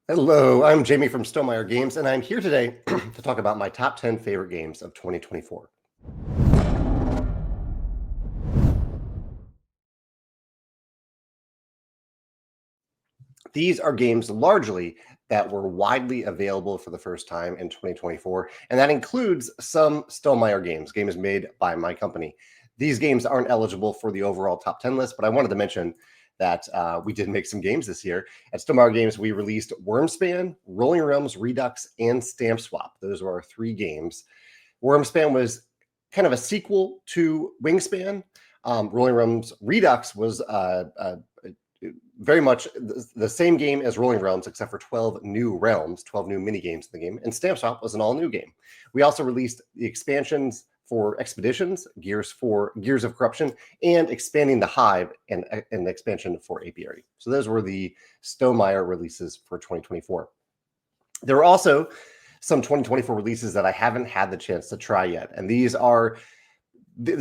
Hello, I'm Jamie from Stonemaier Games, and I'm here today to talk about my top 10 favorite games of 2024. These are games largely that were widely available for the first time in 2024, and that includes some Stonemaier games made by my company. These games aren't eligible for the overall top 10 list, but I wanted to mention that we did make some games this year. At Stonemaier Games, we released Wyrmspan, Rolling Realms, Redux, and Stamp Swap. Those were our three games. Wyrmspan was kind of a sequel to Wingspan. Rolling Realms Redux was very much the same game as Rolling Realms, except for 12 new realms, 12 new mini games in the game. And Stamp Swap was an all new game. We also released the expansions for Expeditions, Gears of Corruption, and expanding the Hive and an expansion for Apiary. So those were the Stonemaier releases for 2024. There were also some 2024 releases that I haven't had the chance to try yet. And this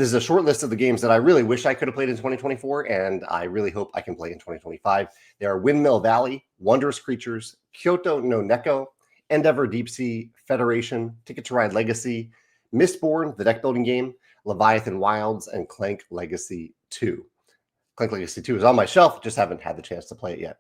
is a short list of the games that I really wish I could have played in 2024, and I really hope I can play in 2025. There are Windmill Valley, Wondrous Creatures, Kyoto no Neko, Endeavor Deep Sea, Federation, Ticket to Ride Legacy, Mistborn, the deck building game, Leviathan Wilds, and Clank Legacy 2. Clank Legacy 2 is on my shelf, just haven't had the chance to play it yet.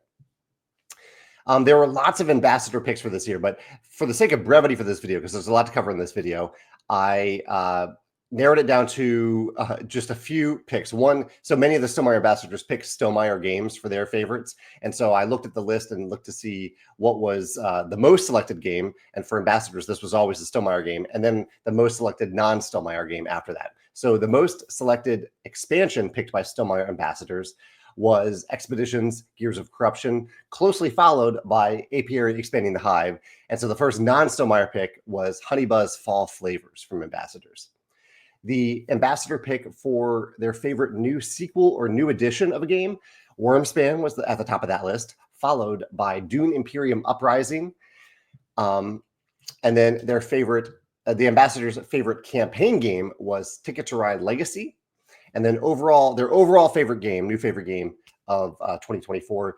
There were lots of ambassador picks for this year, but for the sake of brevity for this video, because there's a lot to cover in this video, I narrowed it down to just a few picks. One, so many of the Stonemaier ambassadors picked Stonemaier Games for their favorites. And so I looked at the list and looked to see what was the most selected game. And for ambassadors, this was always the Stonemaier game. And then the most selected non-Stonemaier game after that. So the most selected expansion picked by Stonemaier ambassadors was Expeditions, Gears of Corruption, closely followed by Apiary expanding the Hive. And so the first non-Stonemaier pick was Honeybuzz Fall Flavors from ambassadors. The ambassador pick for their favorite new sequel or new edition of a game, Wyrmspan was at the top of that list, followed by Dune Imperium Uprising. And then their favorite, the ambassador's favorite campaign game was Ticket to Ride Legacy. And then their overall favorite game, new favorite game of 2024,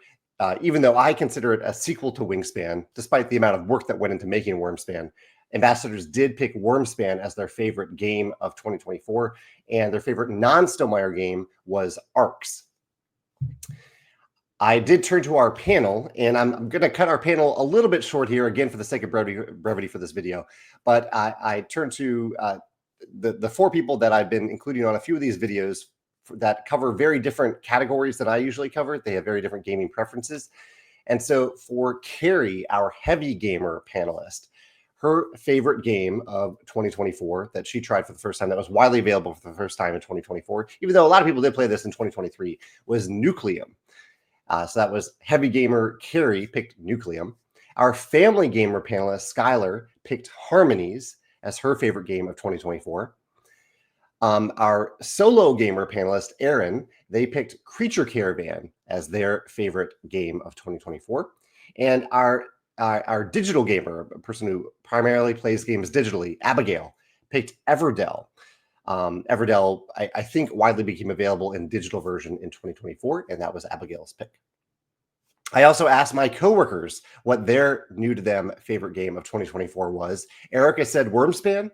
even though I consider it a sequel to Wingspan, despite the amount of work that went into making Wyrmspan, ambassadors did pick Wyrmspan as their favorite game of 2024, and their favorite non-Stonemaier game was Arcs. I did turn to our panel, and I'm going to cut our panel a little bit short here, again, for the sake of brevity for this video, but I turned to the four people that I've been including on a few of these videos that cover very different categories than I usually cover. They have very different gaming preferences. And so for Kari, our heavy gamer panelist, her favorite game of 2024 that she tried for the first time, that was widely available for the first time in 2024, even though a lot of people did play this in 2023, was Nucleum. So that was heavy gamer Kari picked Nucleum. Our family gamer panelist, Skiler, picked Harmonies as her favorite game of 2024. Our solo gamer panelist, Aryn, they picked Creature Caravan as their favorite game of 2024. And our digital gamer, a person who primarily plays games digitally, Abigail, picked Everdell. Everdell, I think, widely became available in digital version in 2024, and that was Abigail's pick. I also asked my coworkers what their new to them favorite game of 2024 was. Erica said Wyrmspan.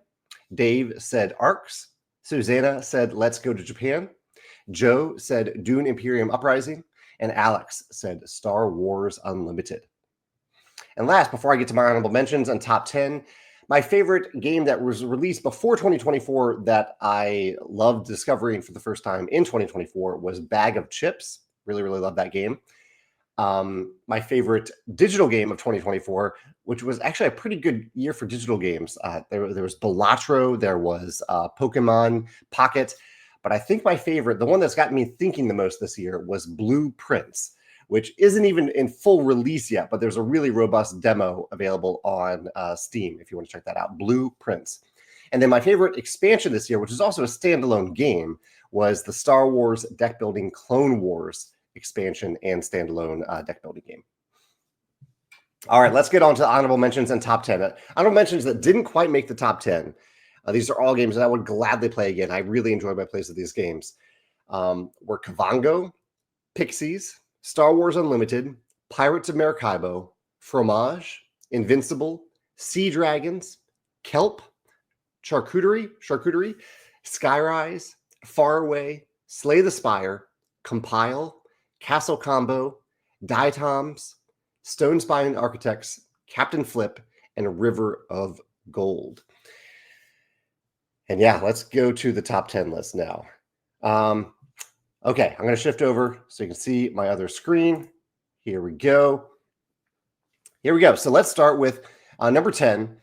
Dave said Arcs. Susanna said Let's Go to Japan. Joe said Dune Imperium Uprising. And Alex said Star Wars Unlimited. And last, before I get to my honorable mentions and top 10, my favorite game that was released before 2024 that I loved discovering for the first time in 2024 was Bag of Chips. Really, really love that game. My favorite digital game of 2024, which was actually a pretty good year for digital games. There was Balatro, there was Pokemon Pocket, but I think my favorite, the one that's got me thinking the most this year, was Blueprints, which isn't even in full release yet, but there's a really robust demo available on Steam if you want to check that out, Blueprints. And then my favorite expansion this year, which is also a standalone game, was the Star Wars deck building Clone Wars expansion and standalone deck building game. All right, let's get on to honorable mentions and top 10. Honorable mentions that didn't quite make the top 10. These are all games that I would gladly play again. I really enjoyed my plays of these games. Were Kavango, Pixies, Star Wars Unlimited, Pirates of Maracaibo, Fromage, Invincible, Sea Dragons, Kelp, Charcuterie, Skyrise, Faraway, Slay the Spire, Compile, Castle Combo, Diatoms, Stonespine Architects, Captain Flip, and River of Gold. And yeah, let's go to the top 10 list now. Okay, I'm going to shift over so you can see my other screen. Here we go. So let's start with number 10.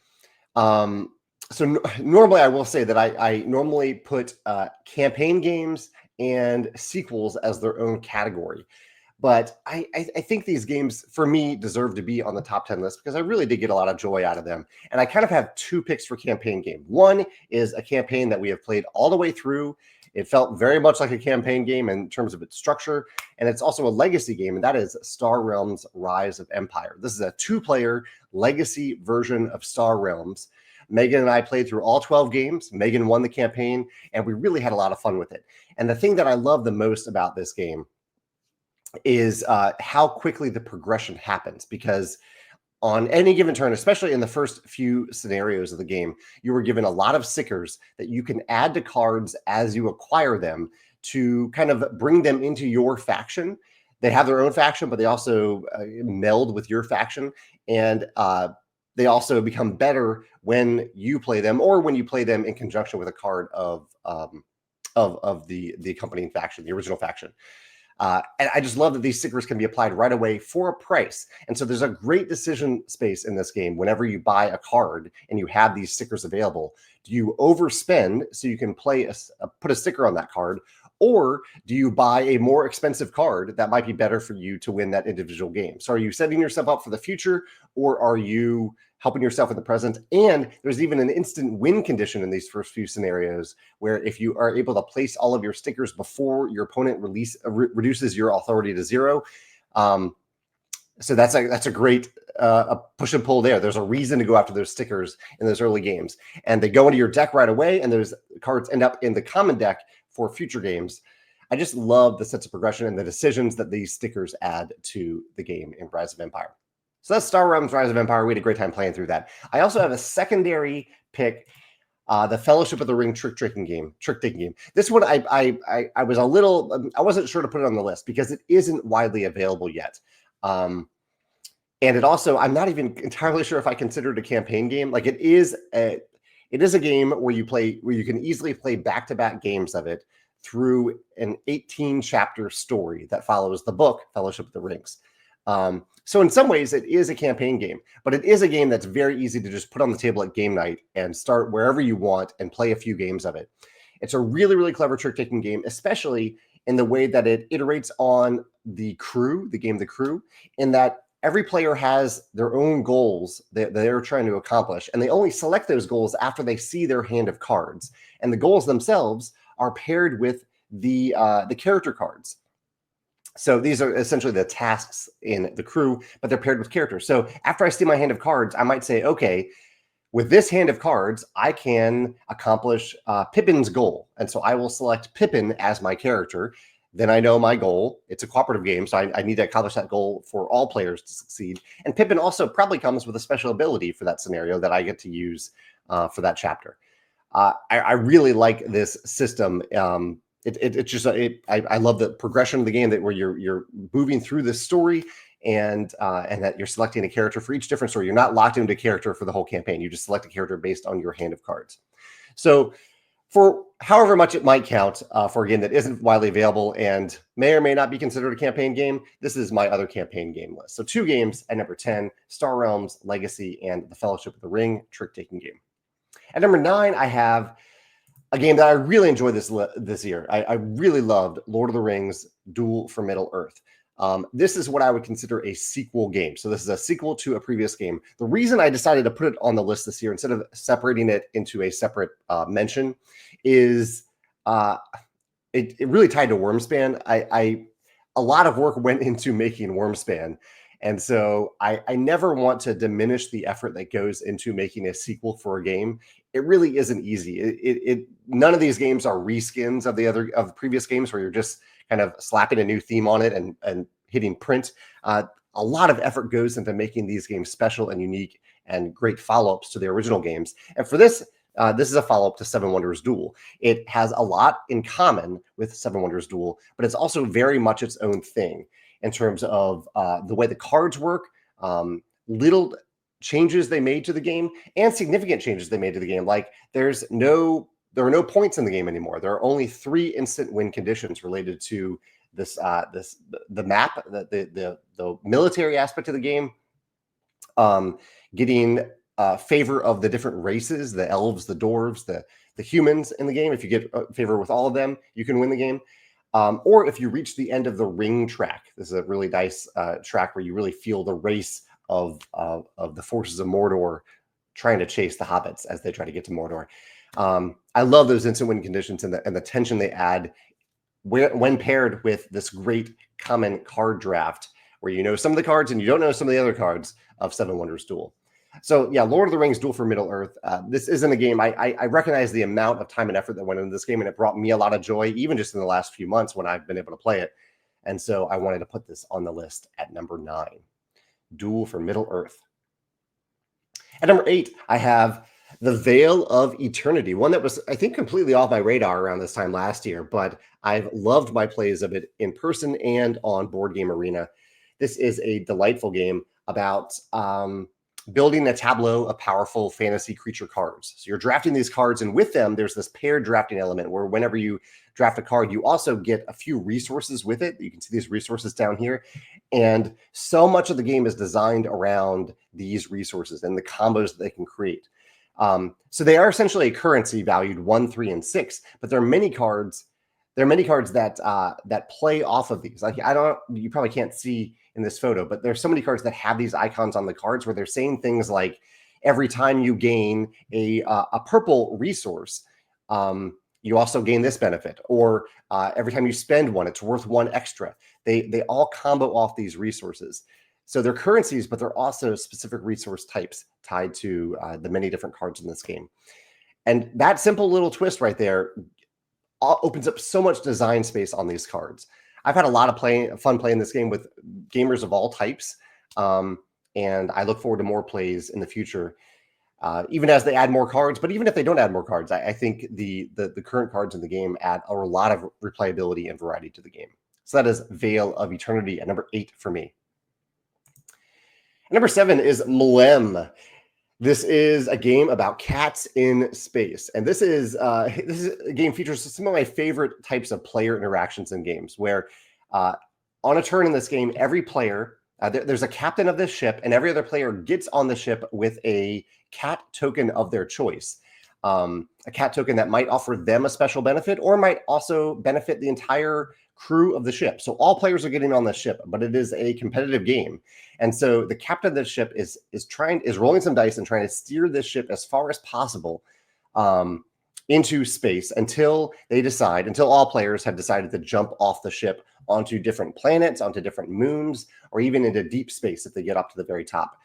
Normally I will say that I normally put campaign games and sequels as their own category. But I think these games, for me, deserve to be on the top 10 list because I really did get a lot of joy out of them. And I kind of have two picks for campaign game. One is a campaign that we have played all the way through. It felt very much like a campaign game in terms of its structure. And it's also a legacy game, and that is Star Realms Rise of Empire. This is a 2-player legacy version of Star Realms. Megan and I played through all 12 games. Megan won the campaign, and we really had a lot of fun with it. And the thing that I love the most about this game is how quickly the progression happens, because on any given turn, especially in the first few scenarios of the game, you were given a lot of stickers that you can add to cards as you acquire them to kind of bring them into your faction. They have their own faction, but they also meld with your faction, and they also become better when you play them, or when you play them in conjunction with a card of the accompanying faction, the original faction. And I just love that these stickers can be applied right away for a price. And so there's a great decision space in this game whenever you buy a card and you have these stickers available. Do you overspend so you can play put a sticker on that card? Or do you buy a more expensive card that might be better for you to win that individual game? So are you setting yourself up for the future, or are you helping yourself in the present? And there's even an instant win condition in these first few scenarios, where if you are able to place all of your stickers before your opponent reduces your authority to 0. So that's a great a push and pull there. There's a reason to go after those stickers in those early games, and they go into your deck right away, and those cards end up in the common deck for future games. I just love the sense of progression and the decisions that these stickers add to the game in Rise of Empire. So that's Star Realms Rise of Empire. We had a great time playing through that. I also have a secondary pick, the Fellowship of the Ring trick-taking game. This one, I was a little, I wasn't sure to put it on the list because it isn't widely available yet. And it also, I'm not even entirely sure if I consider it a campaign game. Like, it is a game where you can easily play back-to-back games of it through an 18-chapter story that follows the book Fellowship of the Rings. So in some ways, it is a campaign game, but it is a game that's very easy to just put on the table at game night and start wherever you want and play a few games of it. It's a really, really clever trick-taking game, especially in the way that it iterates on the crew, the game The Crew, in that every player has their own goals that they're trying to accomplish, and they only select those goals after they see their hand of cards. And the goals themselves are paired with the character cards. So these are essentially the tasks in The Crew, but they're paired with characters. So after I see my hand of cards, I might say, okay, with this hand of cards, I can accomplish Pippin's goal. And so I will select Pippin as my character. Then I know my goal. It's a cooperative game, so I need to accomplish that goal for all players to succeed. And Pippin also probably comes with a special ability for that scenario that I get to use for that chapter. I really like this system. I love the progression of the game, that where you're moving through this story, and that you're selecting a character for each different story. You're not locked into a character for the whole campaign. You just select a character based on your hand of cards. So for however much it might count for a game that isn't widely available and may or may not be considered a campaign game, this is my other campaign game list. So 2 games at number 10, Star Realms Legacy and the Fellowship of the Ring trick-taking game. At number 9, I have a game that I really enjoyed this year. I really loved Lord of the Rings Duel for Middle-earth. This is what I would consider a sequel game. So this is a sequel to a previous game. The reason I decided to put it on the list this year instead of separating it into a separate mention is it really tied to Wyrmspan. A lot of work went into making Wyrmspan. And so I never want to diminish the effort that goes into making a sequel for a game. It really isn't easy. None of these games are reskins of the previous games where you're just kind of slapping a new theme on it and hitting print. A a lot of effort goes into making these games special and unique and great follow-ups to the original games. And for this, this is a follow-up to Seven Wonders Duel. It has a lot in common with Seven Wonders Duel, but it's also very much its own thing in terms of the way the cards work, little changes they made to the game, and significant changes they made to the game. Like there are no points in the game anymore. There are only 3 instant win conditions related to this the map, the military aspect of the game, getting favor of the different races, the elves, the dwarves, the humans in the game. If you get favor with all of them, you can win the game. Or if you reach the end of the ring track, this is a really nice track where you really feel the race of the forces of Mordor trying to chase the hobbits as they try to get to Mordor. I love those instant win conditions and the tension they add when paired with this great common card draft where you know some of the cards and you don't know some of the other cards of Seven Wonders Duel. So yeah, Lord of the Rings Duel for Middle-earth. This isn't a game. I recognize the amount of time and effort that went into this game, and it brought me a lot of joy, even just in the last few months when I've been able to play it. And so I wanted to put this on the list at number 9, Duel for Middle-earth. At number 8, I have The Veil of Eternity, one that was, I think, completely off my radar around this time last year, but I've loved my plays of it in person and on Board Game Arena. This is a delightful game about building a tableau of powerful fantasy creature cards. So you're drafting these cards, and with them, there's this paired drafting element where whenever you draft a card, you also get a few resources with it. You can see these resources down here. And so much of the game is designed around these resources and the combos that they can create. So they are essentially a currency valued 1, 3, and 6, but there are many cards. There are many cards that that play off of these. Like you probably can't see in this photo, but there's so many cards that have these icons on the cards where they're saying things like, every time you gain a purple resource, you also gain this benefit, or every time you spend 1, it's worth 1 extra. They all combo off these resources. So they're currencies, but they're also specific resource types tied to the many different cards in this game. And that simple little twist right there opens up so much design space on these cards. I've had a lot of fun playing this game with gamers of all types, and I look forward to more plays in the future, even as they add more cards. But even if they don't add more cards, I think the current cards in the game add a lot of replayability and variety to the game. So that is Veil of Eternity at number 8 for me. And number 7 is Mlem. This is a game about cats in space, and this is a game features some of my favorite types of player interactions in games. Where on a turn in this game, every player there's a captain of this ship, and every other player gets on the ship with a cat token of their choice. A cat token that might offer them a special benefit, or might also benefit the entire crew of the ship. So all players are getting on the ship, but it is a competitive game. And so the captain of the ship is rolling some dice and trying to steer this ship as far as possible into space until all players have decided to jump off the ship onto different planets, onto different moons, or even into deep space if they get up to the very top.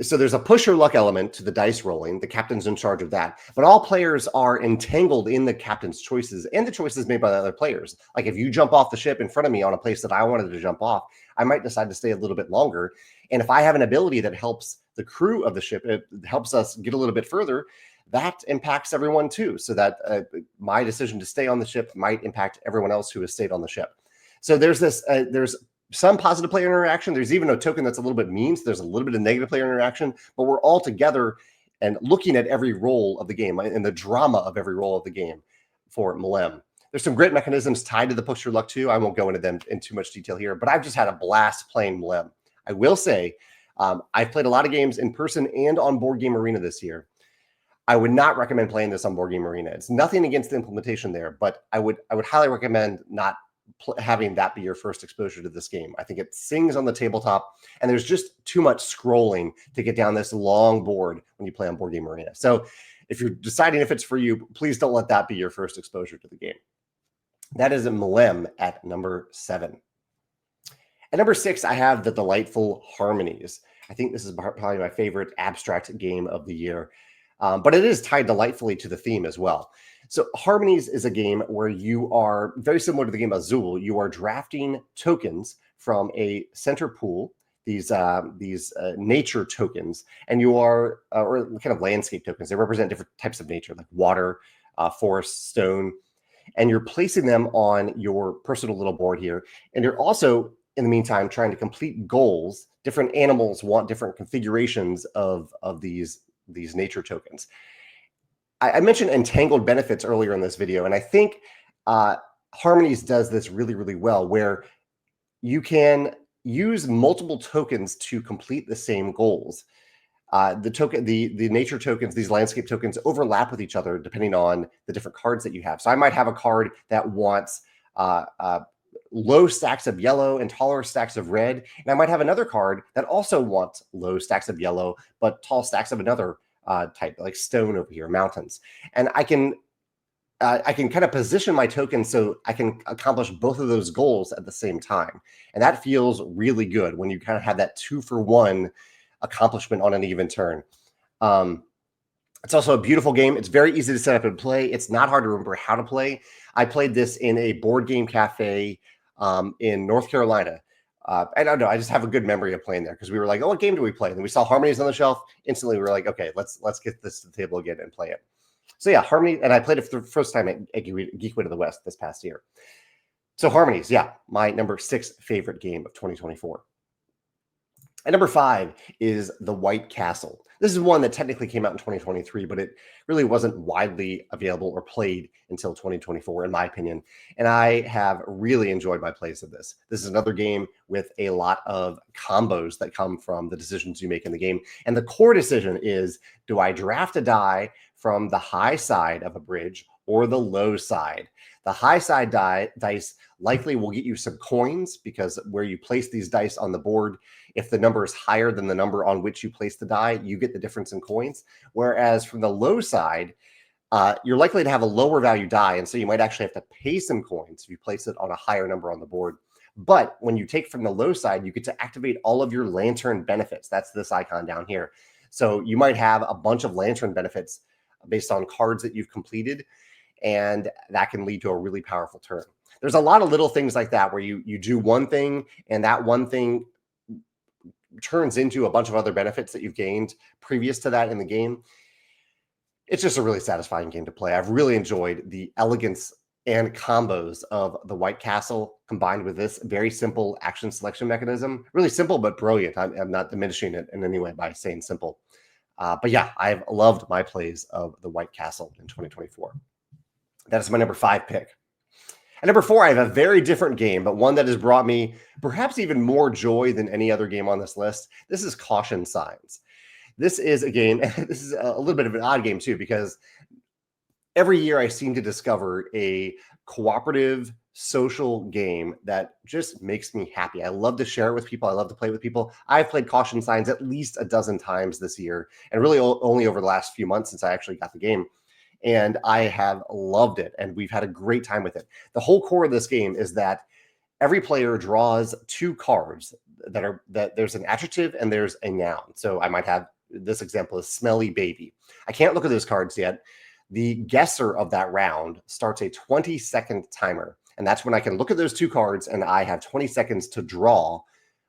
So there's a push or luck element to the dice rolling. The captain's in charge of that. But all players are entangled in the captain's choices and the choices made by the other players. Like if you jump off the ship in front of me on a place that I wanted to jump off, I might decide to stay a little bit longer. And if I have an ability that helps the crew of the ship, it helps us get a little bit further, that impacts everyone too. So that my decision to stay on the ship might impact everyone else who has stayed on the ship. So there's there's some positive player interaction. There's even a token that's a little bit mean. So there's a little bit of negative player interaction, but we're all together and looking at every role of the game and the drama of every role of the game for Mlem. There's some great mechanisms tied to the push your luck too. I won't go into them in too much detail here, but I've just had a blast playing Mlem. I will say I've played a lot of games in person and on Board Game Arena this year. I would not recommend playing this on Board Game Arena. It's nothing against the implementation there, but I would highly recommend not having that be your first exposure to this game. I think it sings on the tabletop, and there's just too much scrolling to get down this long board when you play on Board Game Arena. So if you're deciding if it's for you, please don't let that be your first exposure to the game. That is Mlem at number 7. At number 6, I have the delightful Harmonies. I think this is probably my favorite abstract game of the year, but it is tied delightfully to the theme as well. So Harmonies is a game where you are very similar to the game Azul. You are drafting tokens from a center pool, these nature tokens, and you are or kind of landscape tokens. They represent different types of nature, like water, forest, stone, and you're placing them on your personal little board here. And you're also, in the meantime, trying to complete goals. Different animals want different configurations of these nature tokens. I mentioned entangled benefits earlier in this video, and I think Harmonies does this really, really well, where you can use multiple tokens to complete the same goals. The nature tokens, these landscape tokens, overlap with each other depending on the different cards that you have. So I might have a card that wants low stacks of yellow and taller stacks of red, and I might have another card that also wants low stacks of yellow but tall stacks of another type, like stone over here, mountains. And I can kind of position my tokens so I can accomplish both of those goals at the same time. And that feels really good when you kind of have that 2-for-1 accomplishment on an even turn. It's also a beautiful game. It's very easy to set up and play. It's not hard to remember how to play. I played this in a board game cafe in North Carolina. I don't know. I just have a good memory of playing there because we were like, oh, what game do we play? And we saw Harmonies on the shelf. Instantly, we were like, okay, let's get this to the table again and play it. So yeah, Harmony, and I played it for the first time at Geekway to the West this past year. So Harmonies, yeah, my number 6 favorite game of 2024. And number 5 is The White Castle. This is one that technically came out in 2023, but it really wasn't widely available or played until 2024, in my opinion. And I have really enjoyed my plays of this. This is another game with a lot of combos that come from the decisions you make in the game. And the core decision is, do I draft a die from the high side of a bridge or the low side? The high side dice likely will get you some coins, because where you place these dice on the board, if the number is higher than the number on which you place the die, you get the difference in coins. Whereas from the low side, you're likely to have a lower value die, and so you might actually have to pay some coins if you place it on a higher number on the board. But when you take from the low side, you get to activate all of your lantern benefits. That's this icon down here. So you might have a bunch of lantern benefits based on cards that you've completed, and that can lead to a really powerful turn. There's a lot of little things like that where you do one thing, and that one thing turns into a bunch of other benefits that you've gained previous to that in the game. It's just a really satisfying game to play. I've really enjoyed the elegance and combos of the White Castle combined with this very simple action selection mechanism. Really simple, but brilliant. I'm not diminishing it in any way by saying simple. But yeah, I've loved my plays of the White Castle in 2024. That is my number 5 pick. At number 4, I have a very different game, but one that has brought me perhaps even more joy than any other game on this list. This is Caution Signs. This is a game, this is a little bit of an odd game too, because every year I seem to discover a cooperative social game that just makes me happy. I love to share it with people. I love to play with people. I've played Caution Signs at least a dozen times this year, and really only over the last few months since I actually got the game. And I have loved it, and we've had a great time with it. The whole core of this game is that every player draws 2 cards that there's an adjective and there's a noun. So I might have, this example is Smelly Baby. I can't look at those cards yet. The guesser of that round starts a 20-second timer, and that's when I can look at those 2 cards, and I have 20 seconds to draw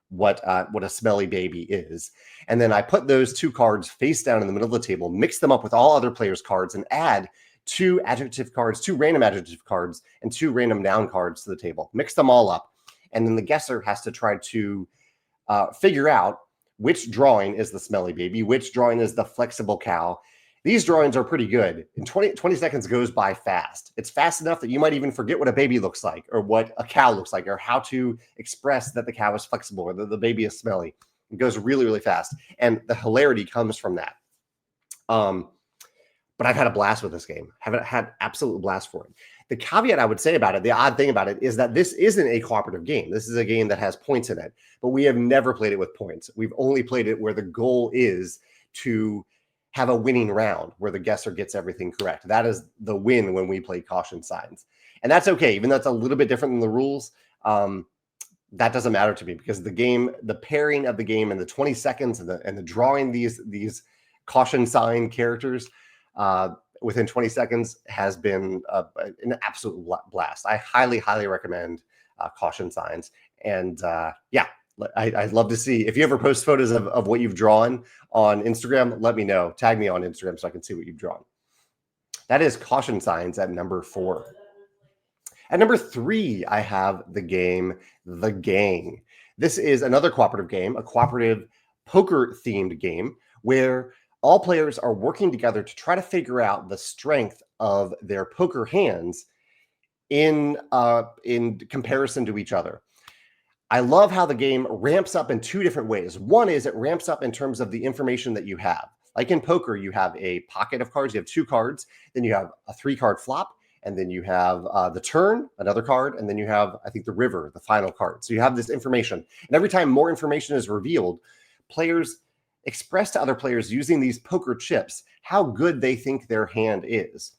what a Smelly Baby is. And then I put those 2 cards face down in the middle of the table, mix them up with all other players' cards, and add 2 adjective cards, 2 random adjective cards, and 2 random noun cards to the table. Mix them all up. And then the guesser has to try to figure out which drawing is the Smelly Baby, which drawing is the Flexible Cow. These drawings are pretty good. And 20 seconds goes by fast. It's fast enough that you might even forget what a baby looks like, or what a cow looks like, or how to express that the cow is flexible, or that the baby is smelly. It goes really, really fast. And the hilarity comes from that. But I've had a blast with this game. I've had absolute blast for it. The caveat I would say about it, the odd thing about it, is that this isn't a cooperative game. This is a game that has points in it, but we have never played it with points. We've only played it where the goal is to have a winning round where the guesser gets everything correct. That is the win when we play Caution Signs. And that's okay, even though it's a little bit different than the rules. That doesn't matter to me, because the game, the pairing of the game, and the 20 seconds and the drawing these caution sign characters within 20 seconds has been an absolute blast. I highly, highly recommend Caution Signs. And yeah, I'd love to see if you ever post photos of what you've drawn on Instagram. Let me know. Tag me on Instagram so I can see what you've drawn. That is Caution Signs at number 4. At number 3, I have the game The Gang. This is another cooperative game, a cooperative poker-themed game where all players are working together to try to figure out the strength of their poker hands in comparison to each other. I love how the game ramps up in 2 different ways. One is it ramps up in terms of the information that you have. Like in poker, you have a pocket of cards. You have 2 cards. Then you have a 3-card flop. And then you have the turn, another card. And then you have, I think, the river, the final card. So you have this information. And every time more information is revealed, players express to other players using these poker chips how good they think their hand is.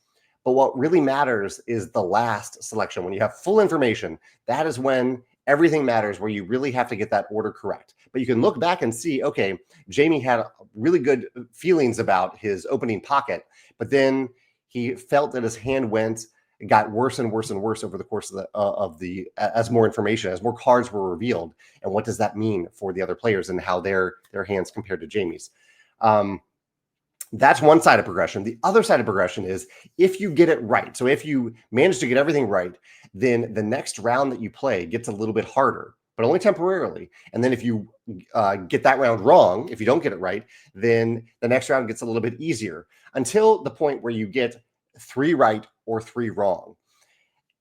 But what really matters is the last selection. When you have full information, that is when everything matters, where you really have to get that order correct. But you can look back and see, okay, Jamie had really good feelings about his opening pocket, but then he felt that his hand got worse and worse and worse over the course of the as more information, as more cards were revealed. And what does that mean for the other players and how their hands compared to Jamie's? That's one side of progression. The other side of progression is if you get it right. So if you manage to get everything right, then the next round that you play gets a little bit harder, but only temporarily. And then if you get that round wrong, if you don't get it right, then the next round gets a little bit easier until the point where you get 3 right or 3 wrong.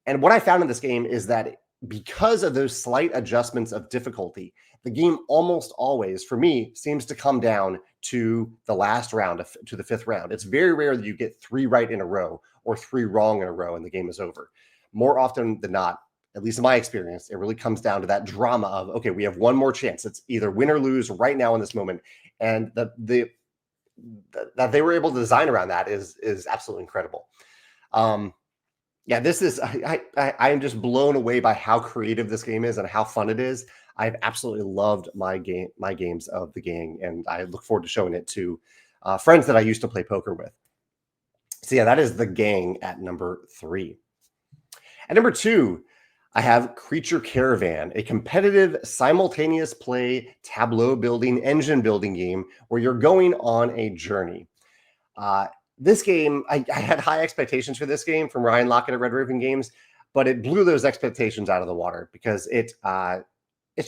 And what I found in this game is that because of those slight adjustments of difficulty, the game almost always, for me, seems to come down to the last round, to the 5th round. It's very rare that you get 3 right in a row or 3 wrong in a row and the game is over. More often than not, at least in my experience, it really comes down to that drama of, okay, we have one more chance. It's either win or lose right now in this moment. And that they were able to design around that is absolutely incredible. Yeah, this is, I am just blown away by how creative this game is and how fun it is. I've absolutely loved my games of The Gang, and I look forward to showing it to friends that I used to play poker with. So yeah, that is The Gang at number 3. At number 2, I have Creature Caravan, a competitive simultaneous play tableau building, engine building game where you're going on a journey. This game, I had high expectations for this game from Ryan Lockett at Red Raven Games, but it blew those expectations out of the water because it's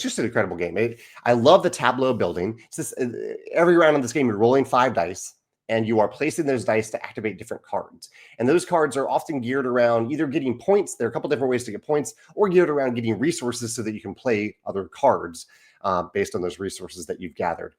just an incredible game. I love the tableau building. It's just, every round of this game, you're rolling 5 dice, and you are placing those dice to activate different cards. And those cards are often geared around either getting points. There are a couple different ways to get points, or geared around getting resources so that you can play other cards based on those resources that you've gathered.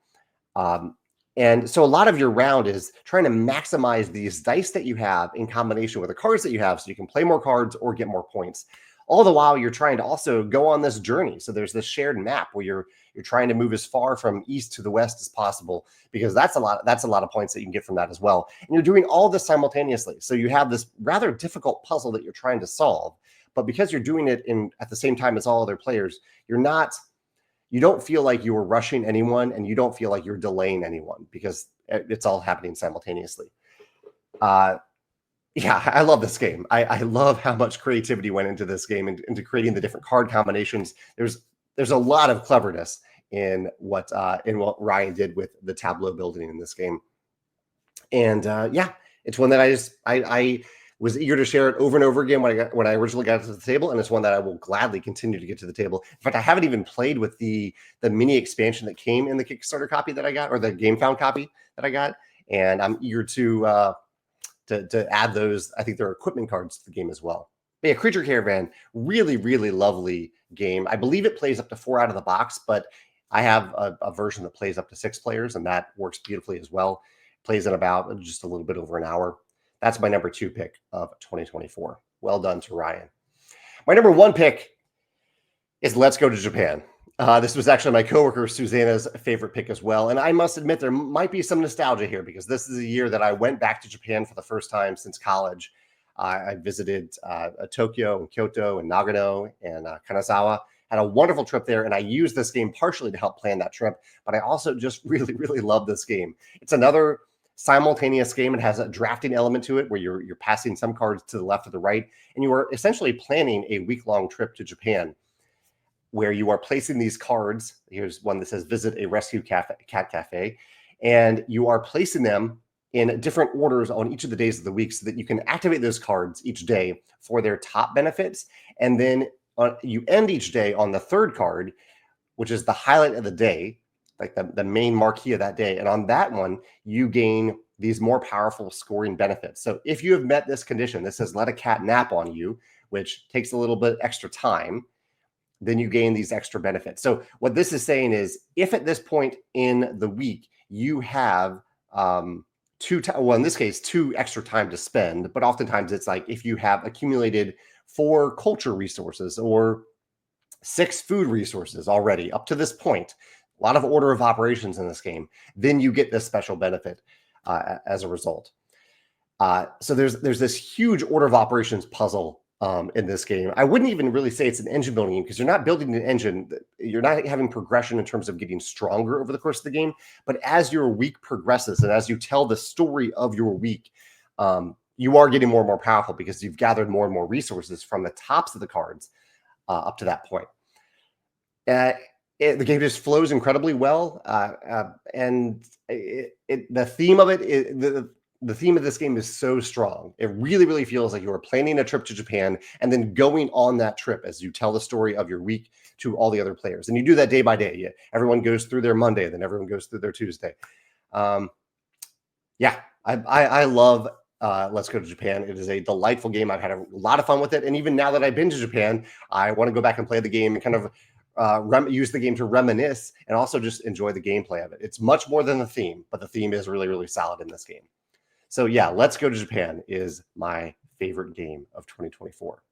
And so a lot of your round is trying to maximize these dice that you have in combination with the cards that you have so you can play more cards or get more points. All the while you're trying to also go on this journey. So there's this shared map where you're trying to move as far from east to the west as possible, because that's a lot of points that you can get from that as well. And you're doing all this simultaneously. So you have this rather difficult puzzle that you're trying to solve, but because you're doing it at the same time as all other players, you don't feel like you are rushing anyone, and you don't feel like you're delaying anyone because it's all happening simultaneously. Yeah, I love this game. I love how much creativity went into this game and into creating the different card combinations. There's a lot of cleverness in what Ryan did with the tableau building in this game. And yeah, it's one that I was eager to share it over and over again when I originally got to the table, and it's one that I will gladly continue to get to the table. In fact, I haven't even played with the mini expansion that came in the Kickstarter copy that I got, or the GameFound copy that I got, and I'm eager to add those. I think there are equipment cards to the game as well. But yeah, Creature Caravan, really, really lovely game. I believe it plays up to 4 out of the box, but I have a version that plays up to 6 players, and that works beautifully as well. Plays in about just a little bit over an hour. That's my number 2 pick of 2024. Well done to Ryan. My number 1 pick is Let's Go to Japan. This was actually my coworker Susanna's favorite pick as well. And I must admit, there might be some nostalgia here because this is a year that I went back to Japan for the first time since college. I visited Tokyo and Kyoto and Nagano and Kanazawa. Had a wonderful trip there, and I used this game partially to help plan that trip. But I also just really, really love this game. It's another simultaneous game. It has a drafting element to it where you're passing some cards to the left or the right, and you are essentially planning a week-long trip to Japan. where you are placing these cards. Here's one that says visit a rescue cat cafe, and you are placing them in different orders on each of the days of the week so that you can activate those cards each day for their top benefits. And then you end each day on the third card, which is the highlight of the day, like the main marquee of that day. And on that one, you gain these more powerful scoring benefits. So if you have met this condition, this says let a cat nap on you, which takes a little bit extra time, then you gain these extra benefits. So what this is saying is if at this point in the week you have well, in this case, 2 extra time to spend, but oftentimes it's like if you have accumulated 4 culture resources or 6 food resources already up to this point, a lot of order of operations in this game, then you get this special benefit as a result. So there's this huge order of operations puzzle in this game. I wouldn't even really say it's an engine building game because you're not building an engine. You're not having progression in terms of getting stronger over the course of the game. But as your week progresses and as you tell the story of your week, you are getting more and more powerful because you've gathered more and more resources from the tops of the cards up to that point. The game just flows incredibly well, and the theme of it, the theme of this game is so strong. It really, really feels like you are planning a trip to Japan and then going on that trip as you tell the story of your week to all the other players. And you do that day by day. Everyone goes through their Monday, then everyone goes through their Tuesday. Yeah, I love Let's Go to Japan. It is a delightful game. I've had a lot of fun with it. And even now that I've been to Japan, I want to go back and play the game and kind of use the game to reminisce and also just enjoy the gameplay of it. It's much more than the theme, but the theme is really, really solid in this game. So yeah, Let's Go to Japan is my favorite game of 2024.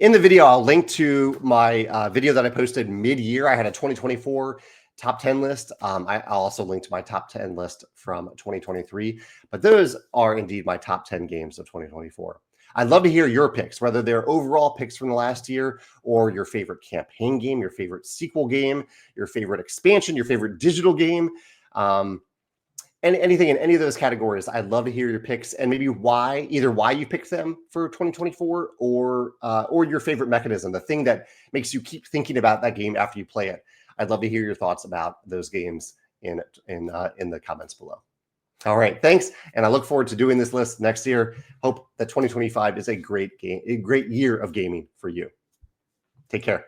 In the video, I'll link to my video that I posted mid-year. I had a 2024 top 10 list. I'll also link to my top 10 list from 2023, but those are indeed my top 10 games of 2024. I'd love to hear your picks, whether they're overall picks from the last year or your favorite campaign game, your favorite sequel game, your favorite expansion, your favorite digital game. And anything in any of those categories, I'd love to hear your picks and maybe either why you picked them for 2024 or your favorite mechanism, the thing that makes you keep thinking about that game after you play it. I'd love to hear your thoughts about those games in the comments below. All right, thanks, and I look forward to doing this list next year. Hope that 2025 is a great year of gaming for you. Take care.